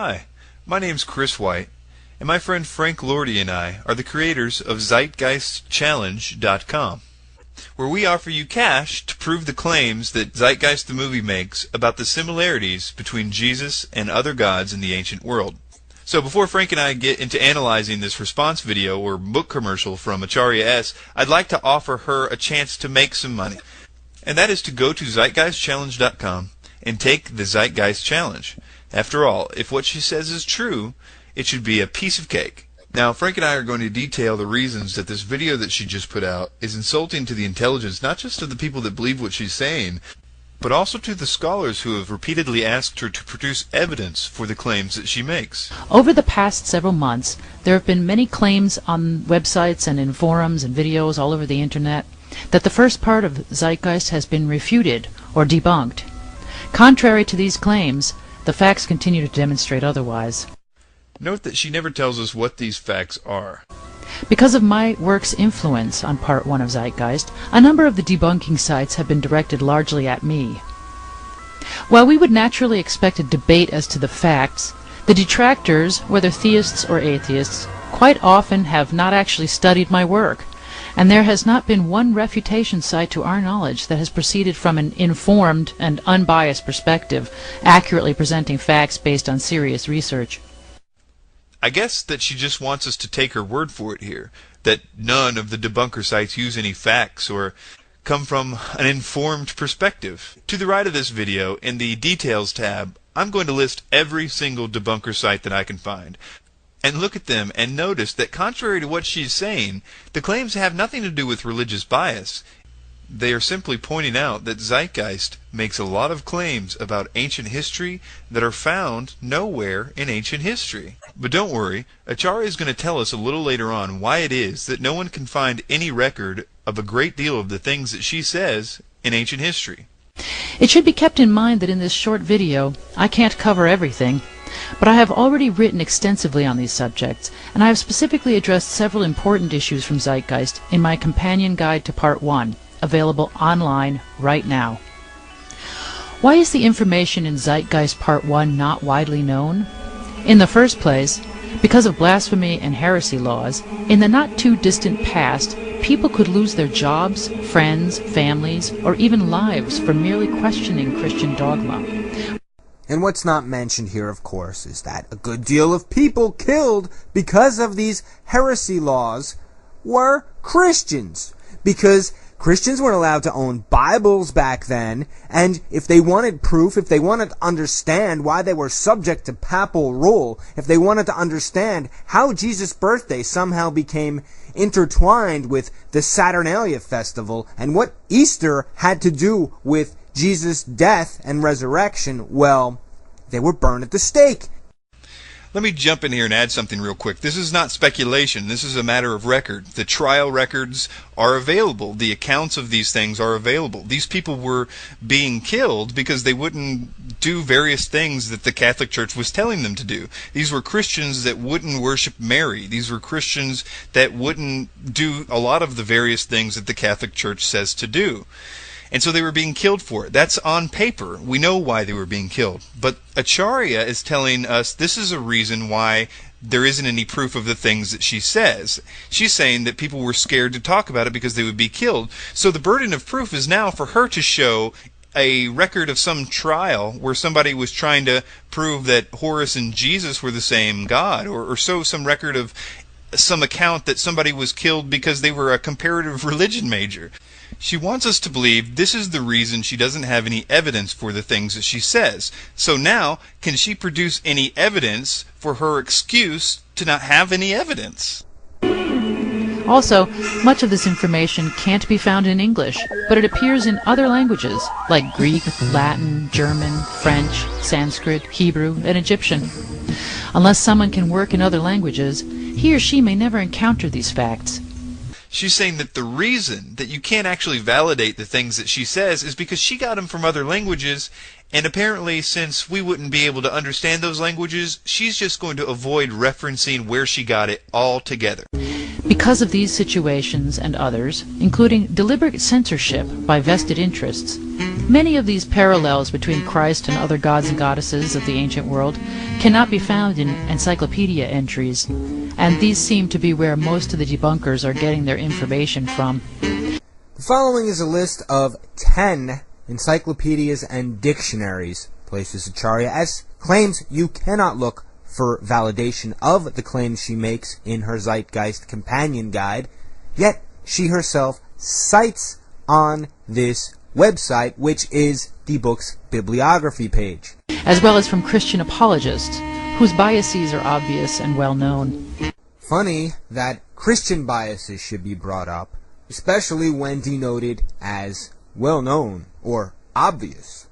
Hi, my name's Chris White, and my friend Frank Lordy and I are the creators of ZeitgeistChallenge.com, where we offer you cash to prove the claims that Zeitgeist the movie makes about the similarities between Jesus and other gods in the ancient world. So before Frank and I get into analyzing this response video or book commercial from Acharya S, I'd like to offer her a chance to make some money. And that is to go to ZeitgeistChallenge.com and take the Zeitgeist Challenge. After all, if what she says is true, it should be a piece of cake. Now, Frank and I are going to detail the reasons that this video that she just put out is insulting to the intelligence not just of the people that believe what she's saying, but also to the scholars who have repeatedly asked her to produce evidence for the claims that she makes. Over the past several months, there have been many claims on websites and in forums and videos all over the internet that the first part of Zeitgeist has been refuted or debunked. Contrary to these claims, the facts continue to demonstrate otherwise. Note that she never tells us what these facts are. Because of my work's influence on Part 1 of Zeitgeist, a number of the debunking sites have been directed largely at me. While we would naturally expect a debate as to the facts, the detractors, whether theists or atheists, quite often have not actually studied my work, and there has not been one refutation site to our knowledge that has proceeded from an informed and unbiased perspective, accurately presenting facts based on serious research. I guess that she just wants us to take her word for it here, that none of the debunker sites use any facts or come from an informed perspective. To the right of this video, in the Details tab, I'm going to list every single debunker site that I can find. And look at them and notice that contrary to what she's saying, the claims have nothing to do with religious bias. They are simply pointing out that Zeitgeist makes a lot of claims about ancient history that are found nowhere in ancient history. But don't worry, Acharya is going to tell us a little later on why it is that no one can find any record of a great deal of the things that she says in ancient history. It should be kept in mind that in this short video, I can't cover everything, but I have already written extensively on these subjects, and I have specifically addressed several important issues from Zeitgeist in my companion guide to Part 1, available online right now. Why is the information in Zeitgeist Part 1 not widely known? In the first place, because of blasphemy and heresy laws, in the not-too-distant past, people could lose their jobs, friends, families, or even lives for merely questioning Christian dogma. And what's not mentioned here, of course, is that a good deal of people killed because of these heresy laws were Christians. Because Christians weren't allowed to own Bibles back then, and if they wanted proof, if they wanted to understand why they were subject to papal rule, if they wanted to understand how Jesus' birthday somehow became intertwined with the Saturnalia festival, and what Easter had to do with Jesus' death and resurrection, well, they were burned at the stake. Let me jump in here and add something real quick. This is not speculation. This is a matter of record. The trial records are available. The accounts of these things are available. These people were being killed because they wouldn't do various things that the Catholic Church was telling them to do. These were Christians that wouldn't worship Mary. These were Christians that wouldn't do a lot of the various things that the Catholic Church says to do. And so they were being killed for it. That's on paper. We know why they were being killed. But Acharya is telling us this is a reason why there isn't any proof of the things that she says. She's saying that people were scared to talk about it because they would be killed. So the burden of proof is now for her to show a record of some trial where somebody was trying to prove that Horus and Jesus were the same God, or so some record of some account that somebody was killed because they were a comparative religion major. She wants us to believe this is the reason she doesn't have any evidence for the things that she says. So now, can she produce any evidence for her excuse to not have any evidence? Also, much of this information can't be found in English, but it appears in other languages, like Greek, Latin, German, French, Sanskrit, Hebrew, and Egyptian. Unless someone can work in other languages, he or she may never encounter these facts. She's saying that the reason that you can't actually validate the things that she says is because she got them from other languages, and apparently since we wouldn't be able to understand those languages, she's just going to avoid referencing where she got it altogether. Because of these situations and others, including deliberate censorship by vested interests, many of these parallels between Christ and other gods and goddesses of the ancient world cannot be found in encyclopedia entries, and these seem to be where most of the debunkers are getting their information from. The following is a list of 10 encyclopedias and dictionaries, places Acharya S claims you cannot look for validation of the claims she makes in her Zeitgeist companion guide, yet she herself cites on this website, which is the book's bibliography page. As well as from Christian apologists, whose biases are obvious and well known. Funny that Christian biases should be brought up, especially when denoted as well known or obvious.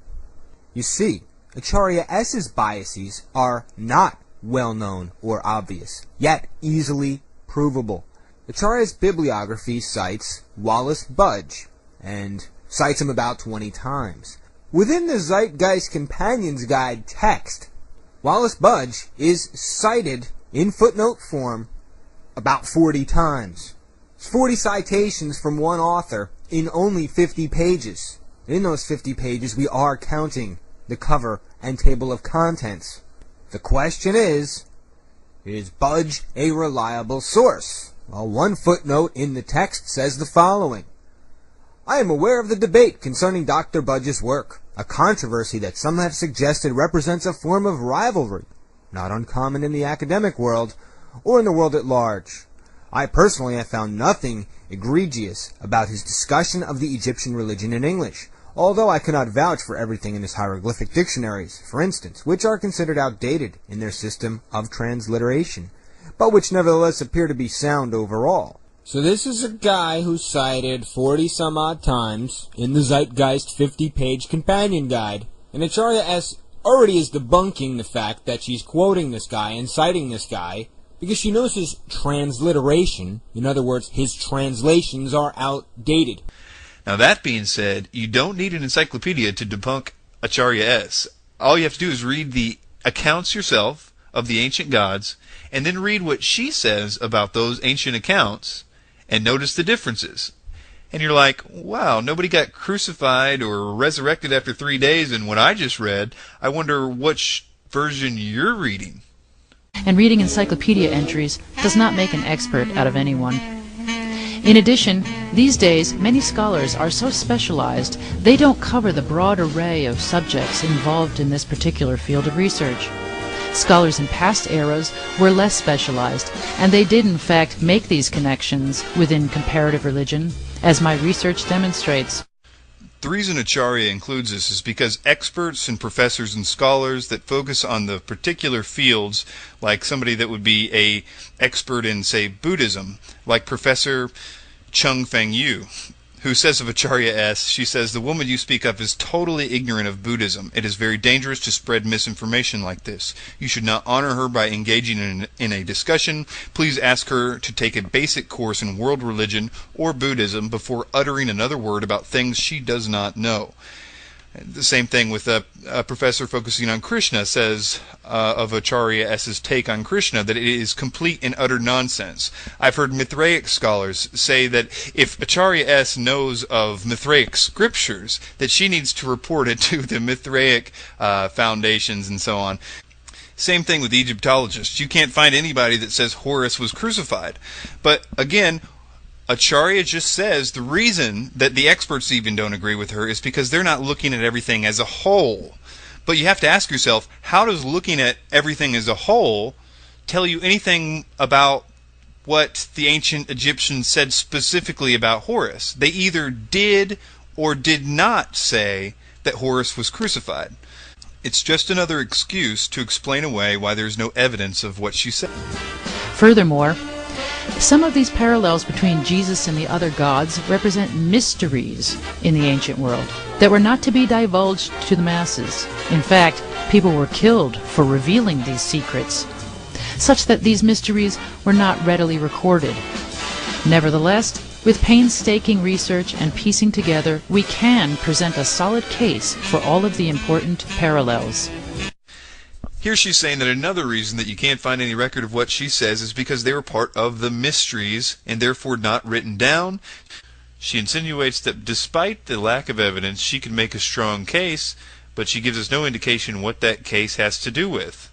You see, Acharya S's biases are not well known or obvious, yet easily provable. Acharya's bibliography cites Wallace Budge, and cites him about 20 times. Within the Zeitgeist Companion's Guide text, Wallace Budge is cited in footnote form about 40 times. It's 40 citations from one author in only 50 pages. In those 50 pages, we are counting the cover and table of contents. The question is Budge a reliable source? Well, one footnote in the text says the following: I am aware of the debate concerning Dr. Budge's work, a controversy that some have suggested represents a form of rivalry, not uncommon in the academic world or in the world at large. I personally have found nothing egregious about his discussion of the Egyptian religion in English, although I cannot vouch for everything in his hieroglyphic dictionaries, for instance, which are considered outdated in their system of transliteration, but which nevertheless appear to be sound overall. So this is a guy who cited 40-some-odd times in the Zeitgeist 50-page companion guide, and Acharya S already is debunking the fact that she's quoting this guy and citing this guy because she knows his transliteration, in other words, his translations are outdated. Now that being said, you don't need an encyclopedia to debunk Acharya S. All you have to do is read the accounts yourself of the ancient gods, and then read what she says about those ancient accounts, and notice the differences. And you're like, wow, nobody got crucified or resurrected after 3 days in what I just read. I wonder which version you're reading. And reading encyclopedia entries does not make an expert out of anyone. In addition, these days, many scholars are so specialized they don't cover the broad array of subjects involved in this particular field of research. Scholars in past eras were less specialized, and they did in fact make these connections within comparative religion, as my research demonstrates. The reason Acharya includes this is because experts and professors and scholars that focus on the particular fields, like somebody that would be an expert in, say, Buddhism, like Professor Chung Feng Yu, who says of Acharya S, she says, the woman you speak of is totally ignorant of Buddhism. It is very dangerous to spread misinformation like this. You should not honor her by engaging in a discussion. Please ask her to take a basic course in world religion or Buddhism before uttering another word about things she does not know. The same thing with a professor focusing on Krishna says of Acharya S.'s take on Krishna that it is complete and utter nonsense. I've heard Mithraic scholars say that if Acharya S. knows of Mithraic scriptures, that she needs to report it to the Mithraic foundations and so on. Same thing with Egyptologists. You can't find anybody that says Horus was crucified. But again, Acharya just says the reason that the experts even don't agree with her is because they're not looking at everything as a whole. But you have to ask yourself, how does looking at everything as a whole tell you anything about what the ancient Egyptians said specifically about Horus? They either did or did not say that Horus was crucified. It's just another excuse to explain away why there's no evidence of what she said. Furthermore, some of these parallels between Jesus and the other gods represent mysteries in the ancient world that were not to be divulged to the masses. In fact, people were killed for revealing these secrets, such that these mysteries were not readily recorded. Nevertheless, with painstaking research and piecing together, we can present a solid case for all of the important parallels. Here she's saying that another reason that you can't find any record of what she says is because they were part of the mysteries and therefore not written down. She insinuates that despite the lack of evidence, she can make a strong case, but she gives us no indication what that case has to do with.